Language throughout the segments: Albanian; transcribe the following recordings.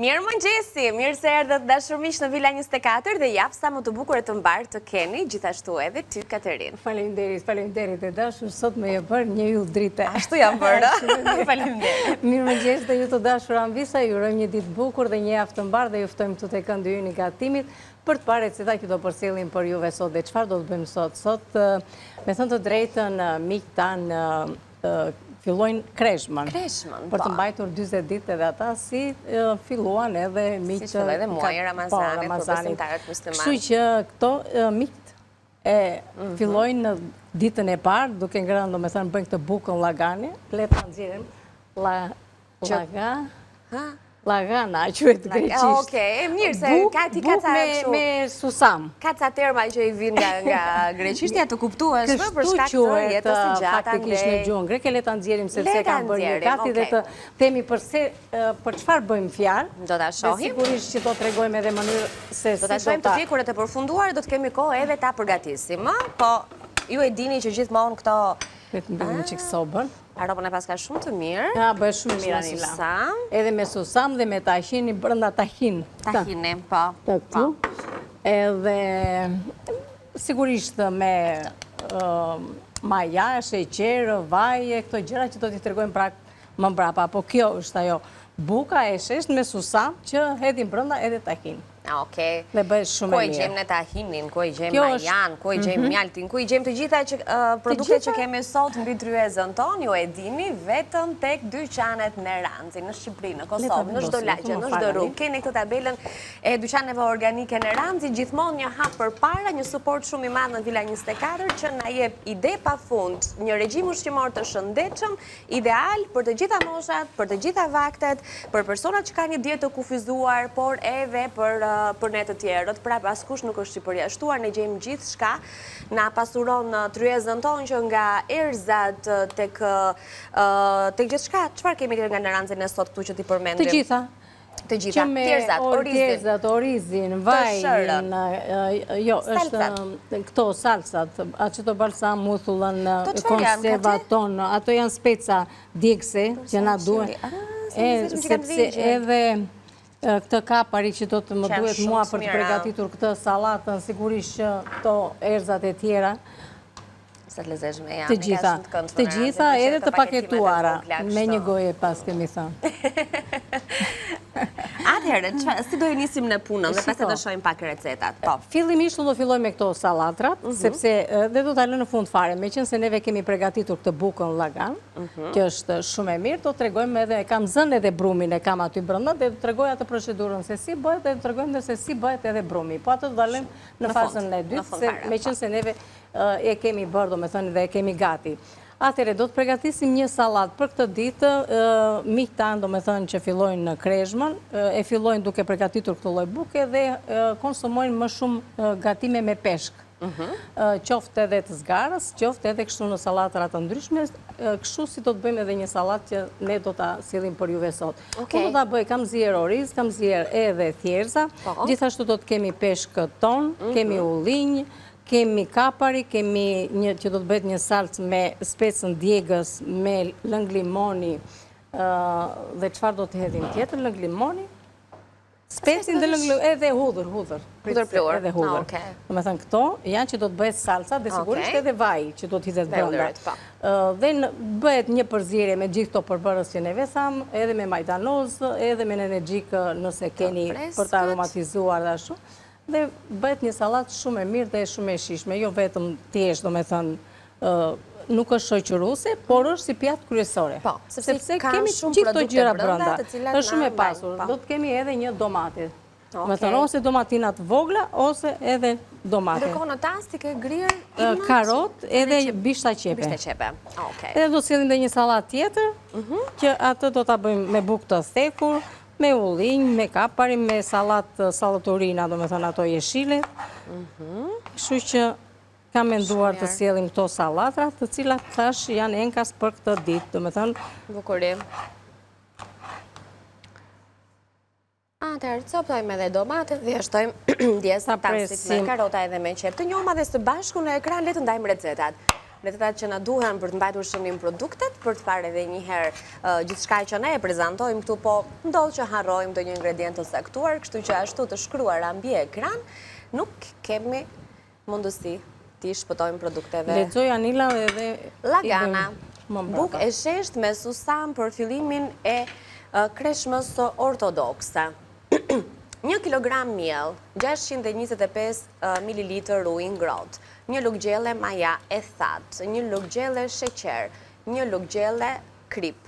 Mirë mëngjesi, mirë se erdhët dashur miq në Villa 24 dhe javë sa më të bukur e të mbarë të keni, gjithashtu edhe ty, Katerin. Faleminderit e dashur, sot me e bërë një ju drite. Ashtu jam bërë, faleminderit. Mirë mëngjes dhe ju të dashur Anvisa, ju urojmë një ditë bukur dhe një javë të mbarë dhe ju ftojmë të tek këndi ynë i gatimit për të parë receta që do përcjellim për juve sot dhe çfarë do të bëjmë sot. Sot, me thënë të drejtën, miq tanë fillojnë kreshmën. Për të mbajtur 40 ditë edhe ata si filluan edhe miqtë. Si filloi edhe muaji Ramazani për besimtarët musliman. Kështu që këto miqtë e fillojnë në ditën e parë, duke ngrënë, domethënë bëjnë këtë bukën lagani, le ta nxjerrim lagana, quhet greqisht. Okej, mirë se ka kështu me susam. Ka ca terma që i vijnë nga greqishtja të kuptueshme për shkak të jetës së gjatë. Faktikisht në gjuhën greke le ta nxjerrim sepse kam bërë një gati dhe të themi për çfarë bëjmë fjalë. Do ta shohim. Sigurisht që do t'rregojmë edhe mënyrë se do ta shohim të pjekurat e përfunduar, do të kemi kohë edhe ta përgatisim, po ju e dini që gjithmonë këto vetëm bëjmë çik sobën. Aromën e pas ka shumë të mirë. Ja, bëhet shumë mirë Anila. Edhe me susam dhe me tahin, brenda tahin. Tahini, po. Të këtu. Edhe sigurisht me maja, sheqer, vaj, këto gjëra që do t'i tregojmë më mbrapa. Po kjo është ajo buka e shesht me susam që hedhim brenda edhe tahin. Okej. Dhe bëhet shumë ku e mirë. Ku e gjejmë ne tahinin, ku e gjejmë majan, ku e gjejmë mjaltin, ku i gjejmë të gjitha produktet që kemi sot mbi tryezën tonë, ju e dini, vetëm tek dyqanet Neranzi në Shqipëri, në Kosovë, në çdo lagje, në çdo rrugë. Keni këtë tabelën e dyqaneve organike Neranzi, gjithmonë një hap përpara, një suport shumë i madh në Villa 24 që na jep ide pafund, një regjim ushqimor të shëndetshëm, ideal për të gjitha moshat, për të gjitha vaktet, për personat që kanë një dietë të kufizuar, por edhe për ne të tjerët, pra askush nuk është i përjashtuar, ne gjejmë gjithçka, na pasuron tryezën tonë që nga erzat tek gjithçka. Çfarë kemi nga Neranzi ne sot këtu që ti përmendim? Të gjitha. Të gjitha. Terzat, orizin, vajin, jo, është këto salsat, ato balsam, muthullën, konservat tonë, ato janë speca djegse që na duhen. Sepse edhe këtë kapari që do të më duhet mua për të përgatitur këtë salatën, sigurisht që këto erzat e tjera, të gjitha edhe të paketuara, me një goje pas kemi thënë. Atëherë, si do i nisim në punën dhe pastaj do shohim pak recetat. Fillimisht do filloj me këto sallatrat, sepse dhe do ta lë në fund fare, meqense neve kemi përgatitur këtë bukën lagan, që është shumë e mirë, do t'rregojmë edhe kam zënë edhe brumin e kam aty brenda dhe do t'rregoj atë procedurën se si bëhet dhe do t'rregojmë se si bëhet edhe brumi. Po atë do ta lëmë në fazën e dytë, meqense neve e kemi bërë, domethënë dhe e kemi gati. Atëherë, do të përgatisim një sallatë për këtë ditë, miq tanë, domethënë që fillojnë në kreshmën, e fillojnë duke përgatitur këtë lloj buke dhe konsumojnë më shumë gatime me peshk. Qoftë edhe të zgarës, qoftë edhe kështu në sallatra të ndryshme, kështu si do të bëjmë edhe një sallatë që ne do ta sillim për juve sot. Unë do ta bëj, kam zier oriz, kam zier edhe thjerza, gjithashtu do të kemi peshk ton, kemi ullinj, kemi kapari, kemi një që do të bëhet një salcë me specën djegës, me lëng limoni, dhe çfarë do të hedhim tjetër, lëng limoni, specin dhe lëng edhe hudhër. Hudhër pluhur. Edhe hudhër. Domethënë këto janë që do të bëhet salca dhe sigurisht edhe vaj që do të hidhet brenda. Dhe bëhet një përzierje me gjithë këto përbërës që neve tham, edhe me majtanoz, edhe me energjik nëse keni për të aromatizuar dhe ashtu. Dhe bëhet një sallatë shumë e mirë dhe shumë e shijshme, jo vetëm thjesht, domethënë nuk është shoqëruese, por është si pjatë kryesore. Po, sepse kemi gjithë këto gjëra brenda. Është shumë e pasur. Do të kemi edhe një domate. Domethënë ose domatina të vogla ose edhe domate. Ndërkohë në tas ti ke grirë karot edhe bishta qepe. Edhe do sillim edhe një sallatë tjetër, që atë do ta bëjmë me bukë të thekur, me ullinj, me kapari, me sallaturina, domethënë ato jeshile. Kështu që kam menduar të sjellim këto sallatra, të cilat thash janë enkas për këtë ditë, domethënë. Bukurim. Atëherë, coptojmë edhe domatet dhe shtojmë djesë tansit me karota edhe me qep. Të njohëm edhe së bashku në ekran, le të ndajmë recetat. vërtetat që na duhen për të mbajtur shënim produktet, për të parë edhe një herë gjithçka që ne e prezantojmë këtu, po ndodh që harrojmë ndonjë ingredient të saktuar, kështu që ashtu të shkruara mbi ekran, nuk kemi mundësi të shpëtojmë produkteve. Lexoj Anila edhe Lagana, bukë e shesht me susam për fillimin e kreshmës ortodokse. 1 kilogram miell, 625 ml ujë ngrohtë, 1 lugë gjelle maja e thatë, 1 lugë gjelle sheqer, 1 lugë gjelle krip,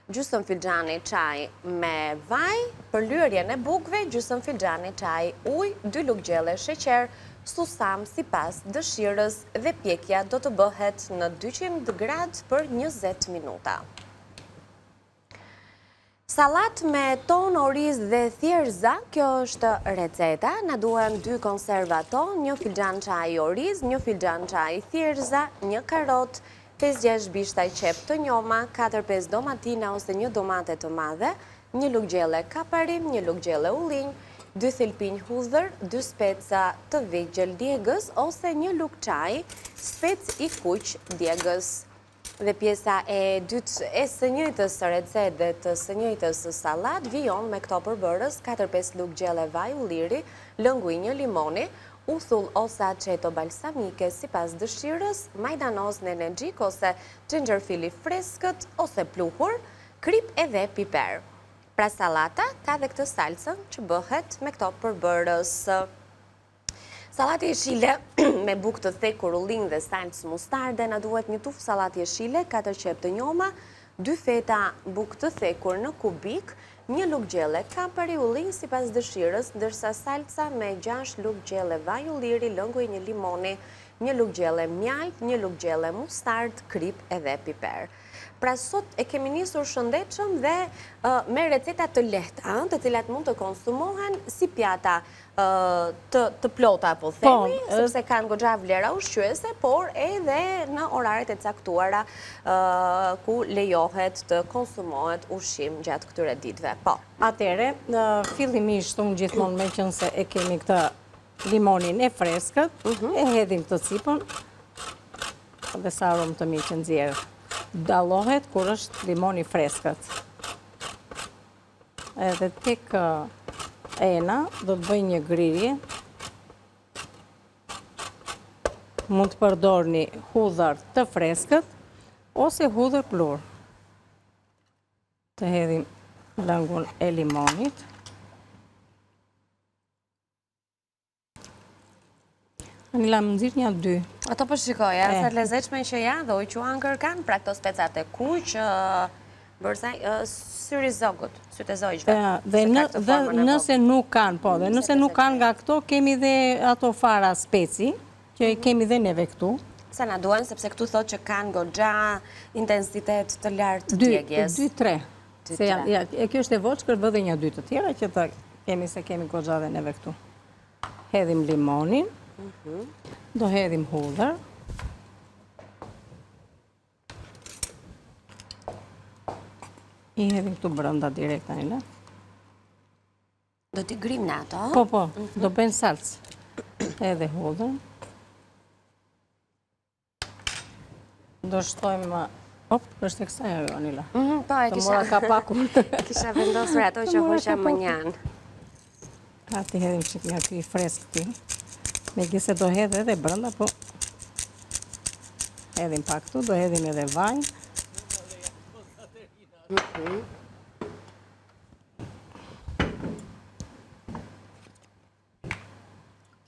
gjysmë filxhani çaj me vaj, për lyerjen e bukëve, gjysmë filxhani çaj ujë, 2 lugë gjelle sheqer, susam sipas dëshirës dhe pjekja do të bëhet në 200 gradë për 20 minuta. Salat me ton, oriz dhe thjerza, kjo është receta. Na duhen 2 konserva ton, 1 filxhan çaj oriz, 1 filxhan çaj thjerza, 1 karot, 5-6 bishtaj qep të njoma, 4-5 domatina ose 1 domate të madhe, 1 lugë gjelle kaparim, 1 lugë gjelle ullinj, 2 thelpinj hudhër, 2 speca të vegjël djegës ose 1 lugë çaj, spec i kuq djegës. Dhe pjesa e dytë e së njëjtës recetë dhe të së njëjtës sallat vijon me këto përbërës: 4-5 lugë gjelle vaj ulliri, lëngu i 1 limoni, uthull ose aceto balsamike sipas dëshirës, majdanoz në energjik ose xhenxherfili freskët ose pluhur, krip edhe piper. Pra sallata ka dhe këtë salcën që bëhet me këto përbërës. Sallat jeshile me bukë të thekur ullinj dhe salcë mustarde, na duhet 1 tufë sallat jeshile, 4 qep të njoma, 2 feta bukë të thekur në kubik, 1 lugë gjelle kapari ullinj sipas dëshirës, ndërsa salca me 6 lugë gjelle vaj ulliri, lëngu i 1 limoni, 1 lugë gjelle mjalt, 1 lugë gjelle mustard, krip edhe piper. Pra sot e kemi nisur shëndetshëm dhe me receta të lehta, të cilat mund të konsumohen si pjata të plota, po themi, sepse kanë goxha vlera ushqyese, por edhe në oraret e caktuara ku lejohet të konsumohet ushqim gjatë këtyre ditëve. Po. Atëre, fillimisht unë gjithmonë me qenë se e kemi këtë limonin e freskët, e hedhim të cipën dhe sa aromë të mi që nxjerrë. Dallohet kur është limoni freskët. Edhe tek ena do të bëj një grirje. Mund të përdorni hudhër të freskët ose hudhër plur. Të hedhim lëngun e limonit. Anila, më nxirr 2. Ato po shikoja, sa të lezetshme që janë dhe u quan kërkan, pra këto specat e kuq, bërsaj, syri zogut, sytë e zogjve. Dhe nëse nuk kanë, po, dhe nëse nuk kanë nga këto, kemi dhe ato fara speci, që kemi dhe neve këtu. Sa na duan, sepse këtu thot që kanë goxha intensitet të lartë të djegjes. 2-3. Kjo është e voçkër, vë dhe një 2 të tjera, që të kemi se kemi goxha dhe neve këtu. Hedhim limonin. Do hedhim hudhër. I hedhim këtu brenda direkt Anila. Do t'i grim në ato? Po, do bëjnë salcë. Edhe hudhër. Do shtojmë... është e kësaj ajo, Anila. Po, e kisha... Të mora kapakun. Kisha vendosur ato që hoqa më njanë. Ati hedhim që nga këj fresk ti. Me gjese do hedhe edhe brenda, po hedhim pak këtu, do hedhim edhe vaj.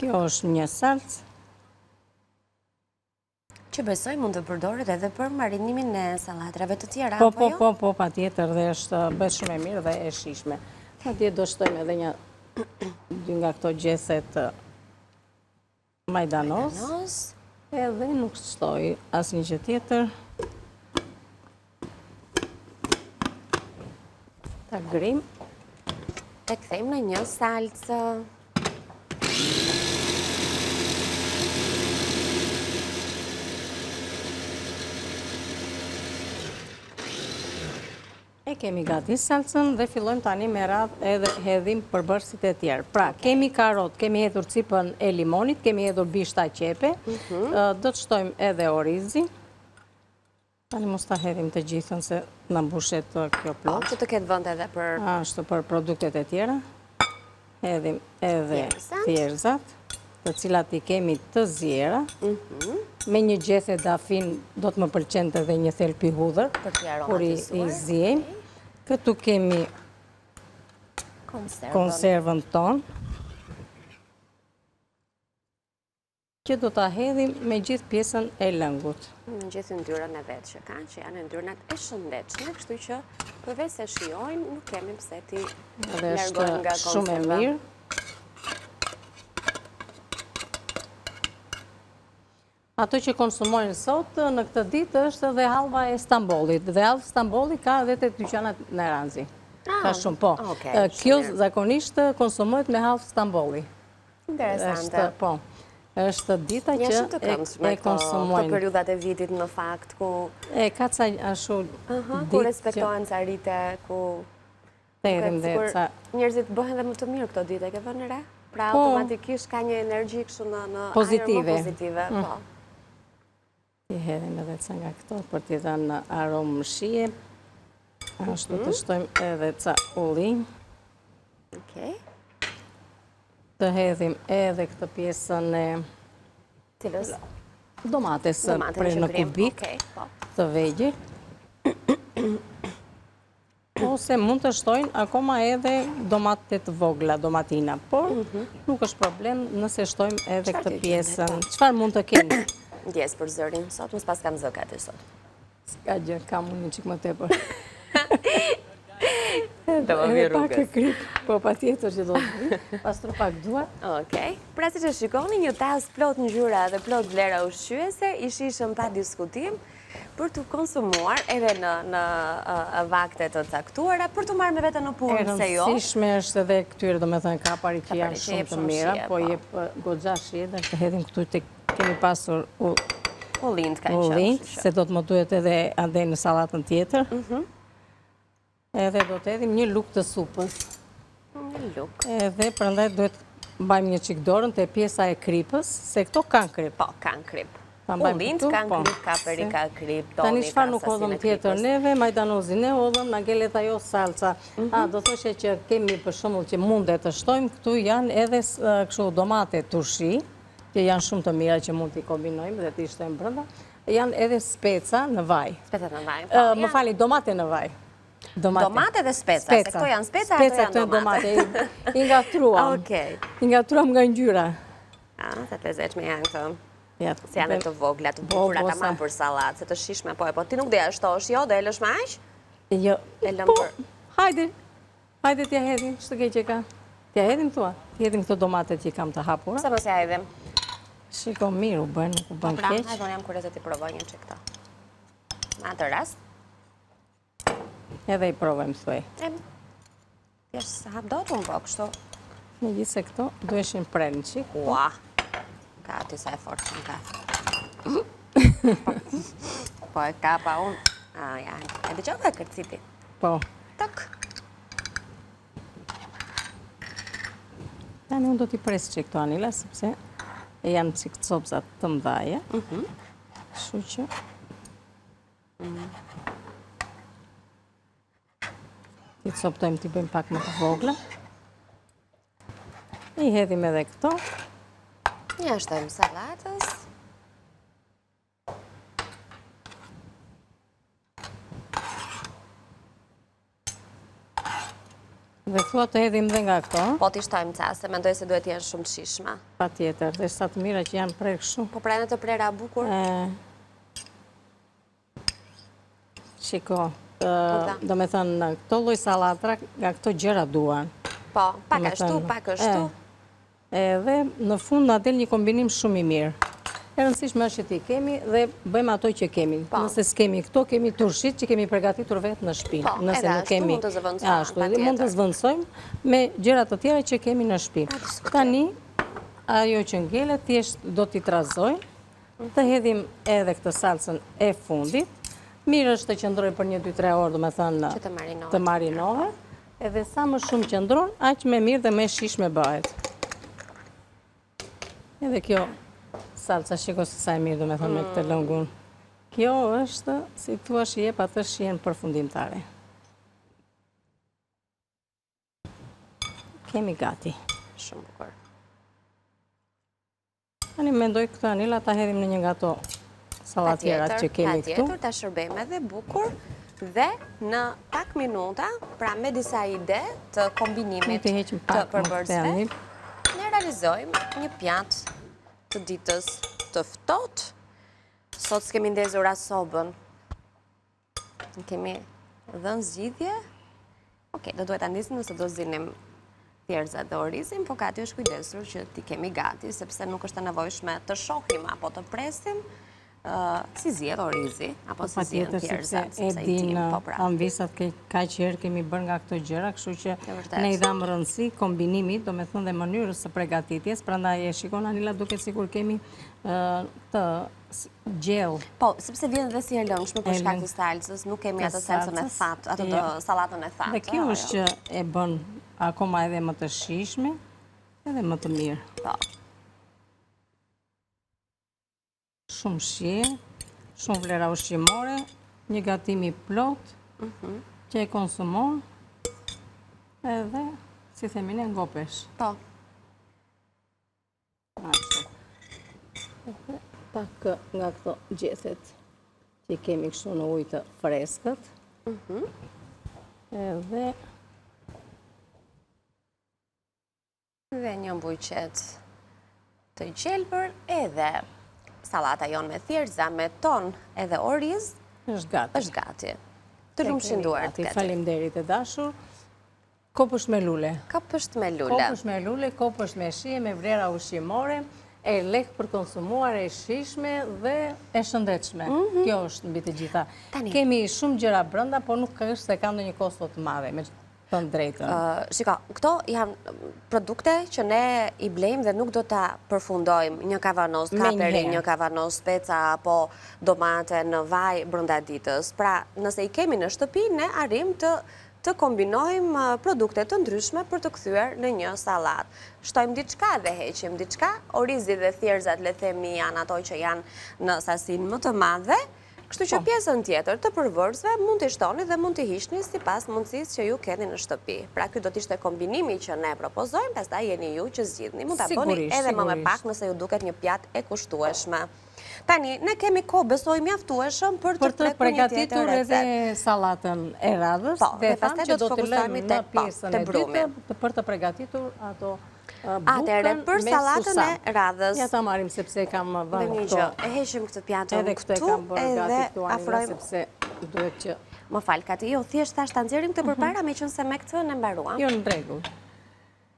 Kjo është një salcë. Që besoj mund të përdoret edhe për marinimin e sallatrave të tjera, apo jo? Po, pa tjetër dhe është bëhet shumë e mirë dhe e shishme. Atje do shtojmë edhe një 2 nga këto gjeset majdanoz, edhe nuk shtoj asnjë gjë tjetër. Ta grim. E kthejmë në një salcë. E kemi gati salcën dhe fillojmë tani me radhë edhe hedhim përbërësit e tjerë. Pra, kemi karot, kemi hedhur cipën e limonit, kemi hedhur bishta qepe, do të shtojmë edhe orizi. Tani mos ta hedhim të gjithën se në mbushet kjo plot. Që të ketë vënd edhe për... Ashtu për produktet e tjera. Hedhim edhe thjerëzat, të cilat i kemi të zjera. Me një gjethe dafin do të më pëlqente dhe një thelpi hudhër, kur i zjem. Këtu kemi konservën tonë, që do të hedhim me gjithë pjesën e lëngut. Në gjithë ndyrën e vetë që kanë, që janë ndyrënat e shëndetshme, kështu që përveç se shijojnë, nuk kemi pse ti largojnë nga konserva. Shumë e mirë. Ato që konsumojnë sot në këtë ditë është dhe halva e Stambollit. Dhe halva Stambolli ka edhe të dyqanat në Ranzi. Ka shumë, po. Kjo zakonisht konsumohet me halva Stambolli. Interesante. Po. Është dita që e konsumojnë. Të periudat e vitit në fakt, ku... E ka ca ashtu ditë... Ku respektojnë carite, ku... Njerëzit bëhen dhe më të mirë këto dite, ke vënë re? Pra automatikisht ka një energji kështu në ajër më pozitive. Ti hedhim edhe ca nga këto për t'i dhënë aromë më shije. Ashtu të shtojmë edhe ca ullinj. Okej. Të hedhim edhe këtë pjesën e domates prej në kubik të vegjë. Ose mund të shtojnë akoma edhe domatet vogla, domatina, por nuk është problem nëse shtojmë edhe këtë pjesën. Çfarë mund të keni? Ndjes për zërin, sot mos pas kam zëka të sot. Ska gjë, kam unë një qik më tepër. Do më vjen rrugës. Pak e krip, po pa tjetër që do të vi, pastro pak duar. Okej. Pra si që shikoni, një tas plot ngjyra dhe plot vlera ushqyese, i shishëm pa diskutim për të konsumuar edhe në vakte të caktuara, për të marrë me vete në punë, se jo. E rëndësishme është edhe këtyre, do me thënë, kapari që janë shumë të mira, po jep goxha shije, dhe të hedhim këtu të kemi pasur ullind ka qenë. Se do të më duhet edhe andej në salatën tjetër. Edhe do të edhim një luk të supës. Një luk. Edhe përndaj duhet bajmë një qik dorën të pjesa e kripës, se këto kanë krip. Po, kanë krip. Ullind kanë krip, kaperi ka krip, doni ka tani çfarë nuk hodhëm tjetër neve, majdanozin e hodhëm, na gelet ajo salca. Do thoshe që kemi për shembull që mundet të shtojmë, këtu janë edhe kështu domate turshi, që janë shumë të mira që mund t'i kombinojmë dhe t'i shtojmë brenda. Janë edhe speca në vaj. Speca në vaj. Më fali, domate në vaj. Domate dhe speca, se këto janë speca, ato janë domate. I ngatruam. I ngatruam nga ngjyra. Të të lezetshme janë këto. Se janë të vogla, të bukura, ta mamë për salat, se të shishme, po ti nuk dhe ashtosh, jo, dhe e lësh ma ash? Jo, po, hajde t'ja hedhim, që të kej që ka. T'ja hedhim thua, t'ja hedhim këto domate që i kam të hapura. Sa mos ja hedhim? Shiko mirë, u bën, nuk u bën keq. Hajde, unë jam kurioze t'i provoj një që këto. Në atë rast? Edhe i provojmë, thuaj. Jeshtë hap do të unë po, kështu. Në gjithë se këto, duheshin prerë në qik. Ua, ka ati sa e fort që në ka. Po e ka pa unë. Ja, e dhe që ka kërciti? Po. Tak. Tani unë do t'i presë që këto anila, sepse janë qik copzat të mdhaja. Kështu që... Ti coptojmë t'i bëjmë pak më të vogla. I hedhim edhe këto. Një shtojmë salatës. Dhe thua të hedhim dhe nga këto. Po t'i shtojmë ca, se mendoj se duhet jenë shumë të shishma. Pa tjetër, dhe sa të mira që janë prerë shumë. Po prajnë të prera bukur? Shiko. Do me thënë, këto lloj salatra, nga këto gjëra duan. Po, pak ashtu, pak ashtu. Edhe në fund na del një kombinim shumë i mirë. E rëndësishme është që ti kemi dhe bëjmë ato që kemi. Nëse s'kemi këto, kemi turshit që kemi përgatitur vetë në shtëpi. Po, edhe ashtu mund të zëvendësojmë. Mund të zëvendësojmë me gjërat të tjera që kemi në shtëpi. Tani, ajo që ngelet, thjesht do t'i trazojmë, të hedhim edhe këtë salcën e fundit. Mirë është të qëndroj për 1-2-3 orë, do me thënë, të marinohet. Edhe sa më shumë qëndron, aq me mirë dhe me shishme bëhet. Edhe kjo salca, shiko se sa e mirë, do me thënë, me këtë lëngun. Kjo është, si thua jep atë shihen përfundimtare. Kemi gati. Shumë bukur. Tani mendoj këtë anila ta hedhim në një nga ato sallatierat që kemi këtu. Patjetër, ta shërbejmë edhe bukur dhe në pak minuta, pra me disa ide të kombinimit të përbërësve, ne realizojmë një pjatë të ditës të ftohtë. Sot s'kemi ndezur as sobën. Kemi dhënë zgjidhje. Okej, do duhet ta ndisim nëse do zinim thjerëzat dhe orizin, po Kati është kujdesur që t'i kemi gati, sepse nuk është e nevojshme të shohim apo të presim si zjedh orizi, apo si zjedh thjerëzat, sepse i tim, po pra. Anvisat ka qërë kemi bërë nga këto gjëra, kështu që ne i dhamë rëndësi kombinimit, do me thënë dhe mënyrës së përgatitjes, prandaj e shikon Anila duke sikur kemi të gjellë. Po, sepse vjen dhe si e lëngshme për shkak të salcës, nuk kemi atë salcën e thatë, atë të sallatën e thatë. Dhe kjo është që e bën akoma edhe më të shishme, edhe më të mirë. Po. Shumë shije, shumë vlera ushqimore, një gatimi plot, që e konsumon, edhe, si themin e ngopesh. Po. Pak nga këto gjethet që kemi kështu në ujë të freskët. Edhe një mbuqet të gjelbër, edhe salata jonë me thjerëza, me ton edhe oriz, është gati. Të lumshin duart, Kati. Faleminderit e dashur. Kopësht me lule. Kopësht me lule. Kopësht me lule, kopësht me shije, me vlera ushqimore, e lehtë për konsumuar, e shishme dhe e shëndetshme. Kjo është mbi të gjitha. Kemi shumë gjëra brenda, por nuk është se ka ndonjë kosto të madhe, me të drejtën. Shiko, këto janë produkte që ne i blejmë dhe nuk do ta përfundojmë një kavanos kaperi, një kavanos speca apo domate në vaj brenda ditës. Pra, nëse i kemi në shtëpi, ne arrim të kombinojmë produkte të ndryshme për të kthyer në një sallatë. Shtojmë diçka dhe heqim diçka, orizi dhe thjerëzat le themi janë ato që janë në sasinë më të madhe. Kështu që pjesën tjetër të përvërsve mund t'i shtoni dhe mund t'i hiqni sipas mundësisë që ju keni në shtëpi. Pra ky do t'ishte kombinimi që ne propozojmë, pastaj jeni ju që zgjidhni. Mund ta bëni edhe më me pak nëse ju duket një pjatë e kushtueshme. Tani, ne kemi kohë besoj mjaftueshëm për të përgatitur edhe sallatën e radhës, dhe thamë që do të lëmë në pjesën e dytë për të përgatitur ato atëherë për sallatën e radhës. Ja ta marrim sepse kam vënë këto. E heqim këtë pjatën edhe këtu e kam bërë gati këtu Anila, sepse duhet që... Më falë, Kati, jo, thjesht tash ta nxjerrim këtë përpara, me qënë se me këtë në mbaruam. Jo, në rregull.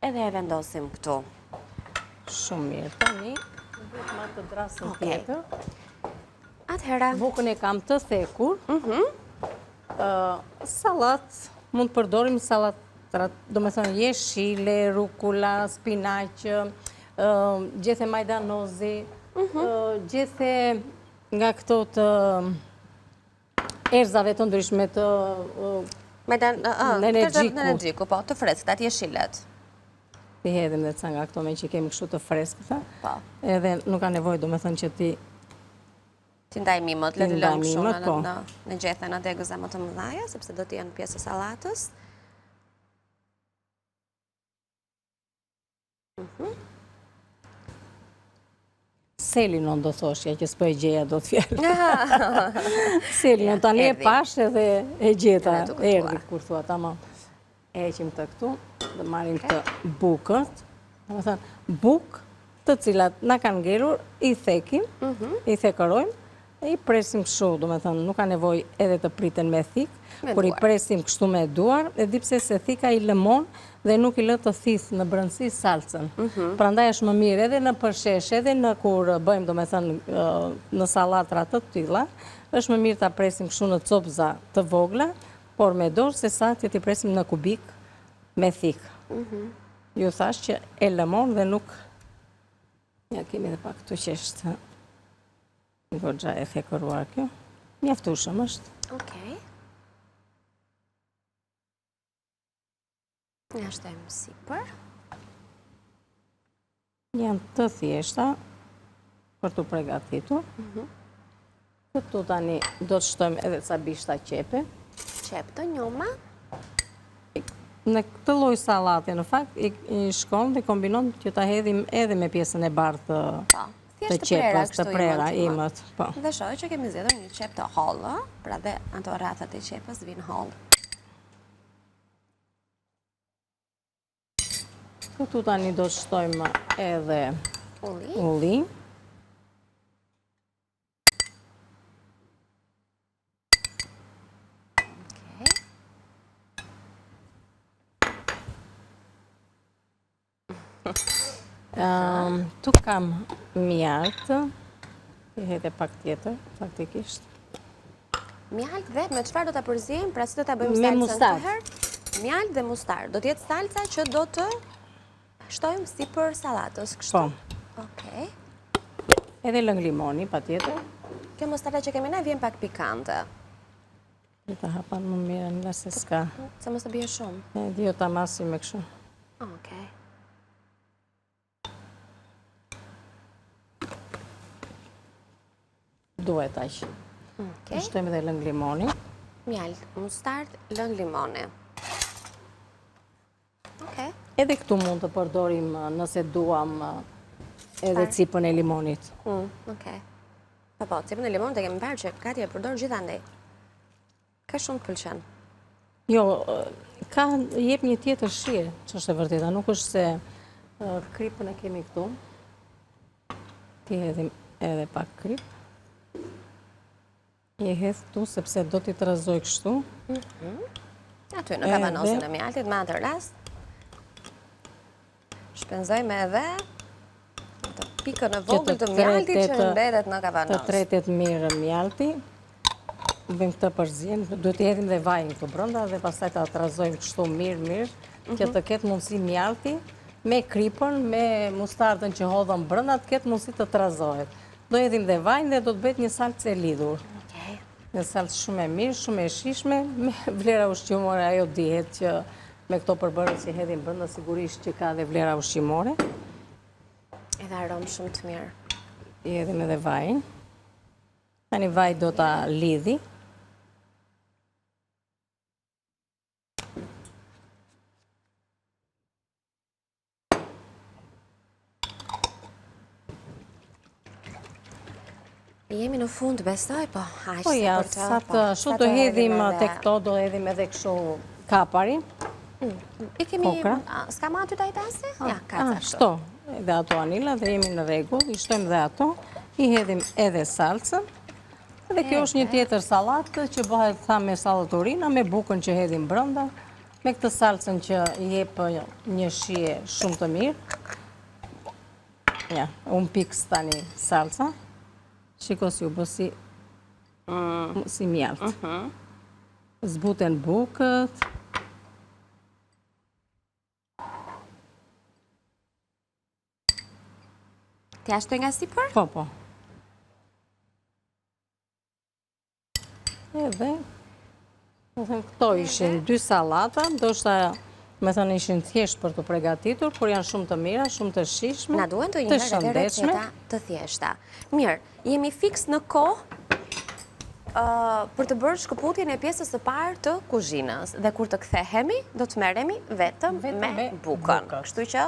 Edhe e vendosim këtu. Shumë mirë. Tani, duhet ma të drasën tjetër. Atëherë. Bukën e kam të thekur. Salat, mund të përdorim salat, do me thënë jeshile, rukula, spinaqë, gjethe majdanozi, gjethe nga këto të erzave të ndryshme të nenegjiku, po, të freskët, atë jeshilet. Ti hedhim dhe ca nga këto me që kemi kështu të freskëta, edhe nuk ka nevoj, do me thënë që ti ndaj mimët, le të lëmë shumë në gjethen atë e gëza më të mëdhaja, sepse do t'jenë pjesë e salatës. Selinon do thoshja, që s'po e gjeja do të fjallë. Selinon, tani e pash edhe e gjeta, erdi, kur thua, tamam. E heqim të këtu, dhe marim të bukët, dhe me thënë, bukë të cilat na kanë ngelur, i thekim, i thekërojmë, e i presim kështu, do me thënë, nuk ka nevoj edhe të priten me thikë, kur i presim kështu me duar, e dipse se thika i lëmon dhe nuk i lë të thithë në brëndësi salcën. Prandaj është më mirë edhe në përshesh, edhe në kur bëjmë, do me thënë, në salatra të tilla, është më mirë të presim kështu në copza të vogla, por me dorë se sa të t'i presim në kubik me thikë. Ju thash që e lëmon dhe nuk... Ja, kemi dhe pak të qeshtë. Goxha e thekëruar kjo. Mjaftueshëm është. Okej. Nga shtojmë sipër. Janë të thjeshta për të përgatitur. Këtu tani do të shtojmë edhe ca bishta qepe. Qep të njoma. Në këtë lloj sallate, në fakt, i shkon dhe kombinon që ta hedhim edhe me pjesën e bardhë të qepës, të prera, imët. Dhe shohë që kemi zgjedhur një qep të hollë, pra dhe ato rrethat e qepës vinë hollë. Këtu tani do të shtojmë edhe ulli. Tu kam mjaltë, i hete pak tjetër, faktikisht. Mjaltë dhe me çfarë do ta përzijmë? Pra si do ta bëjmë salcën këtë herë? Mjaltë dhe mustardë. Do të jetë salca që do të shtojmë sipër sallatës, kështu. Po. Okej. Edhe lëng limoni, patjetër. Kjo mustarda që kemi ne vjen pak pikante. Dhe ta hapan më mirë, nga se s'ka. Se mos të bie shumë. Dio ta masim me kështu. Okej. Duhet aq. Okej. Shtojmë edhe lëng limoni. Mjaltë, mustardë, lëng limoni. Okej. Edhe këtu mund të përdorim nëse duam edhe cipën e limonit. Okej. Po, cipën e limonit e kemi parë që gati e përdor gjithandej. Ka shumë të pëlqen. Jo, jep një tjetër shije, që është e vërteta, nuk është se kripën e kemi këtu. Ti hedhim edhe pak krip. I hedh këtu sepse do t'i trazoj kështu. Aty në kavanosin e mjaltit, me atë rast. Shpenzojmë edhe të pikën e vogël të mjaltit që mbetet në kavanos. Të tretet mirë mjalti. Bëjmë këtë përzien, duhet të hedhim dhe vajin këtu brenda dhe pastaj ta trazojmë kështu mirë, që të ketë mundësi mjalti me kripën, me mustardën që hodhëm brenda, të ketë mundësi të trazohet. Do hedhim dhe vajin dhe do të bëhet një salcë e lidhur. Një salcë shumë e mirë, shumë e shishme, me vlera ushqimore, ajo dihet që me këto përbërës që hedhim brenda sigurisht që ka dhe vlera ushqimore. Edhe aromë shumë të mirë. I hedhim edhe vajin. Tani vaj do ta lidhi. Jemi në fund, besoj, po, Po ja, sa të hedhim të këto, do hedhim edhe kështu kapari. I kemi, s'ka ma aty të ajtasi? Ja, ka të ashtu. Shto, edhe ato anila dhe jemi në regull, i shtojmë dhe ato, i hedhim edhe salcën. Dhe kjo është një tjetër salatë që bëhet tha me sallaturina, me bukën që hedhim brenda, me këtë salcën që jep një shije shumë të mirë. Ja, unë piks tani salca. Shiko si u bë si mjaltë. Zbuten bukët. Ti ashtoj nga sipër? Po. Edhe, këto ishin 2 sallata, ndoshta me thënë ishin thjesht për të përgatitur, por janë shumë të mira, shumë të shishme, Na duhen të një herë edhe receta të thjeshta. Mirë, jemi fiks në kohë për të bërë shkëputjen e pjesës së parë të kuzhinës. Dhe kur të kthehemi, do të merremi vetëm me bukën. Kështu që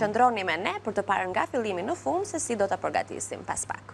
qëndroni me ne për të parë nga fillimi në fund se si do ta përgatisim pas pak.